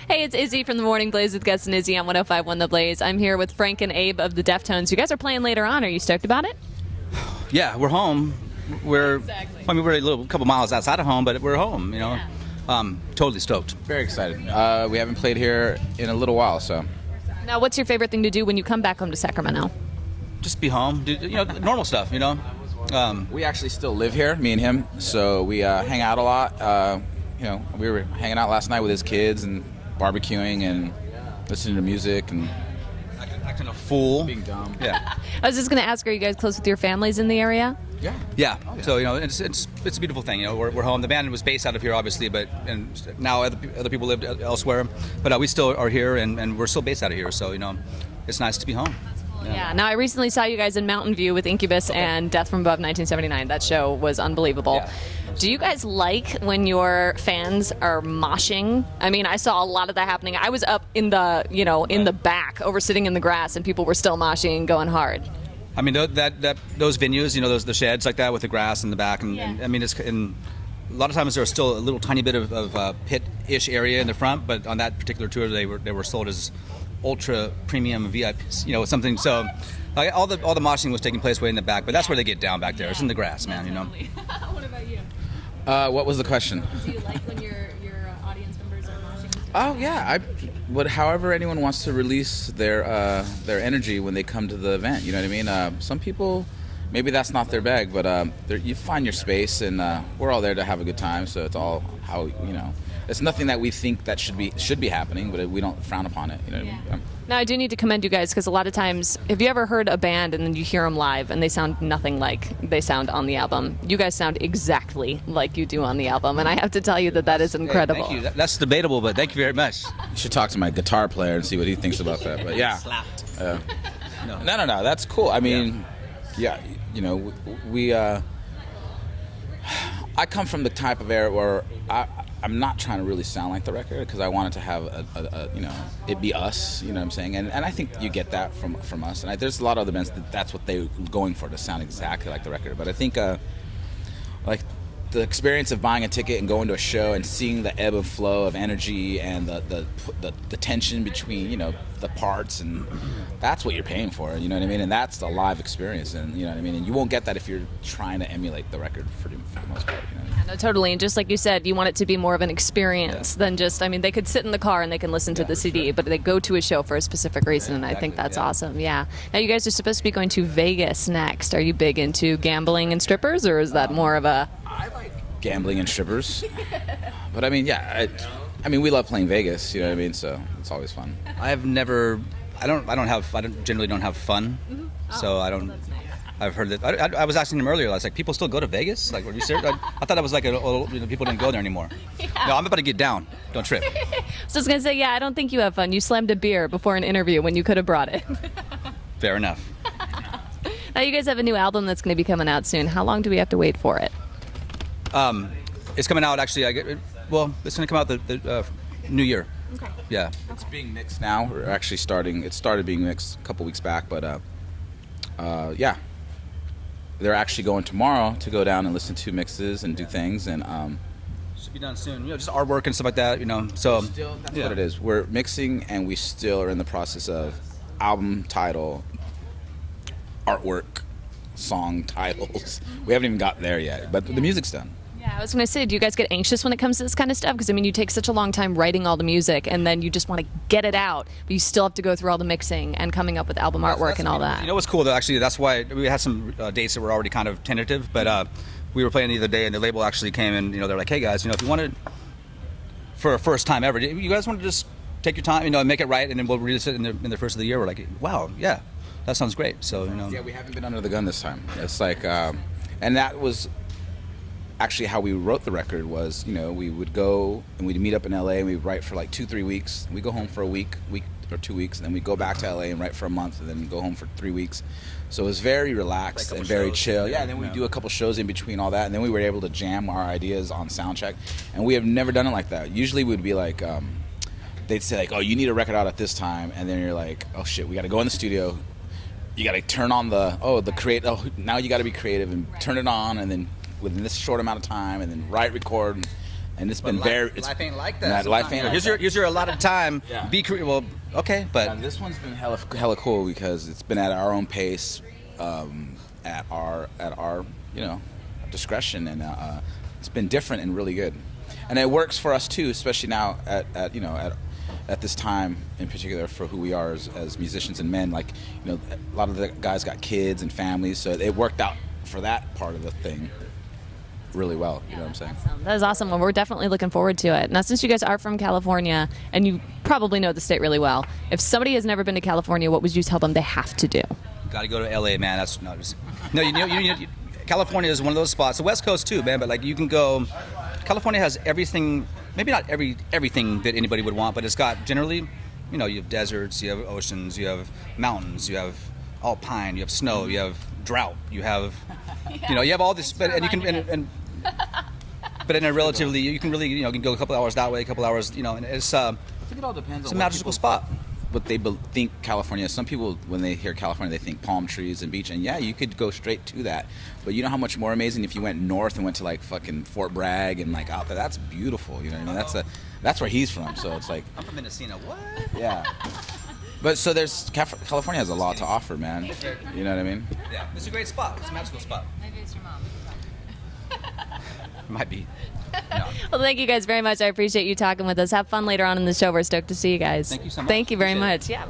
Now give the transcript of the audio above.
Hey, it's Izzy from the Morning Blaze with Gus and Izzy on 105.1 The Blaze. I'm here with Frank and Abe of the Deftones. You guys are playing later on. Are you stoked about it? Yeah, we're home. We're a little couple miles outside of home, but we're home. Totally stoked. Very excited. We haven't played here in a little while, so. Now, what's your favorite thing to do when you come back home to Sacramento? Just be home. Do, normal stuff. We actually still live here, me and him, so we hang out a lot. We were hanging out last night with his kids and barbecuing and listening to music and acting a fool, being dumb. Yeah. I was just going to ask, are you guys close with your families in the area? Yeah. Yeah. So it's a beautiful thing. We're home. The band was based out of here, obviously, and now other people live elsewhere. But we still are here, and we're still based out of here. So it's nice to be home. Yeah. Now, I recently saw you guys in Mountain View with Incubus and Death from Above 1979. That show was unbelievable. Yeah. Do you guys like when your fans are moshing? I mean, I saw a lot of that happening. I was up in the, in the back, over sitting in the grass, and people were still moshing and going hard. I mean, those venues, the sheds like that with the grass in the back, and I mean, a lot of times there's still a little tiny bit of pit-ish area in the front, but on that particular tour, they were sold as ultra premium VIPs, something. So all the moshing was taking place way in the back, but that's where they get down back there. It's in the grass, man. What about you? What was the question? Do you like when your audience members are moshing? Oh yeah, however anyone wants to release their energy when they come to the event. You know what I mean? Some people, maybe that's not their bag, but you find your space, and we're all there to have a good time. So it's all how It's nothing that we think that should be happening, but we don't frown upon it. You know what I mean? Now, I do need to commend you guys, because a lot of times, have you ever heard a band and then you hear them live and they sound nothing like they sound on the album? You guys sound exactly like you do on the album, and I have to tell you that is incredible. Thank you. That's debatable, but thank you very much. You should talk to my guitar player and see what he thinks about that. But yeah, no, that's cool. I mean, we. I come from the type of era where I'm not trying to really sound like the record, because I wanted to have it be us, you know what I'm saying? And I think you get that from us. And there's a lot of other bands that's what they're going for, to sound exactly like the record. But I think like the experience of buying a ticket and going to a show and seeing the ebb and flow of energy and the tension between the parts, and that's what you're paying for, you know what I mean? And that's the live experience, and you know what I mean? And you won't get that if you're trying to emulate the record for the most part, you know? No, totally. And just like you said, you want it to be more of an experience than just, they could sit in the car and they can listen to the CD, but they go to a show for a specific reason, and I think that's awesome. Yeah. Now, you guys are supposed to be going to Vegas next. Are you big into gambling and strippers, or is that more of a... I like gambling and strippers. But I mean, we love playing Vegas, you know what I mean? So it's always fun. I generally don't have fun, so I don't... That's nice. I've heard that. I was asking him earlier. I was like, people still go to Vegas? Like, were you serious? I thought that was like people didn't go there anymore. Yeah. No, I'm about to get down. Don't trip. I was just going to say, I don't think you have fun. You slammed a beer before an interview when you could have brought it. Fair enough. Now, you guys have a new album that's going to be coming out soon. How long do we have to wait for it? It's coming out, actually. It's going to come out the new year. Okay. Yeah. It's being mixed now. We're actually starting. It started being mixed a couple weeks back, but yeah. They're actually going tomorrow to go down and listen to mixes and do things, and should be done soon. Just artwork and stuff like that. So that's what it is. We're mixing, and we still are in the process of album title, artwork, song titles. We haven't even got there yet, but the music's done. Yeah, I was going to say, do you guys get anxious when it comes to this kind of stuff? Because, you take such a long time writing all the music, and then you just want to get it out, but you still have to go through all the mixing and coming up with album artwork and all that. What's cool, though, actually, that's why we had some dates that were already kind of tentative, but we were playing the other day, and the label actually came in, they're like, hey, guys, if you wanted, for a first time ever, you guys want to just take your time, make it right, and then we'll release it in the first of the year. We're like, wow, yeah, that sounds great. So, Yeah, we haven't been under the gun this time. It's like, and that was... Actually, how we wrote the record was, we would go and we'd meet up in LA and we'd write for like 2-3 weeks. We'd go home for a week or 2 weeks, and then we'd go back to LA and write for a month, and then go home for 3 weeks. So it was very relaxed and very chill. Yeah, and then we'd do a couple shows in between all that, and then we were able to jam our ideas on soundcheck. And we have never done it like that. Usually we'd be like, they'd say like, oh, you need a record out at this time, and then you're like, oh shit, we got to go in the studio. You got to turn on now you got to be creative and turn it on, and then within this short amount of time, and then record. and it's been life ain't like that. Life ain't. Here's your allotted time. Yeah. Be well, okay, but And this one's been hella cool because it's been at our own pace, at our discretion, and it's been different and really good, and it works for us too, especially now at this time in particular for who we are as musicians and men. Like, a lot of the guys got kids and families, so it worked out for that part of the thing really well. You know what I'm saying? Awesome. That is awesome. Well, we're definitely looking forward to it. Now, since you guys are from California and you probably know the state really well, if somebody has never been to California, what would you tell them they have to do? Got to go to LA, man. That's not just, no. California is one of those spots. The West Coast too, man. But like, you can go. California has everything. Maybe not everything that anybody would want, but it's got generally, you have deserts, you have oceans, you have mountains, you have alpine, you have snow, you have drought, you have, you have all this. But and you can but in a relatively, you can really, you can go a couple hours that way, a couple hours, and it's. I think it all depends it's on a magical spot. What they think California is. Some people, when they hear California, they think palm trees and beach, and yeah, you could go straight to that. But you know how much more amazing if you went north and went to like fucking Fort Bragg and like out there. That's beautiful. You know what I mean? That's where he's from. So it's like, I'm from Mendocino. What? Yeah. But so California has a lot to offer, man. You know what I mean? Yeah, it's a great spot. It's a magical spot. Maybe it's your mom. Might be. No. Well, thank you guys very much. I appreciate you talking with us. Have fun later on in the show. We're stoked to see you guys. Thank you so much. Thank you very Appreciate much. Yeah.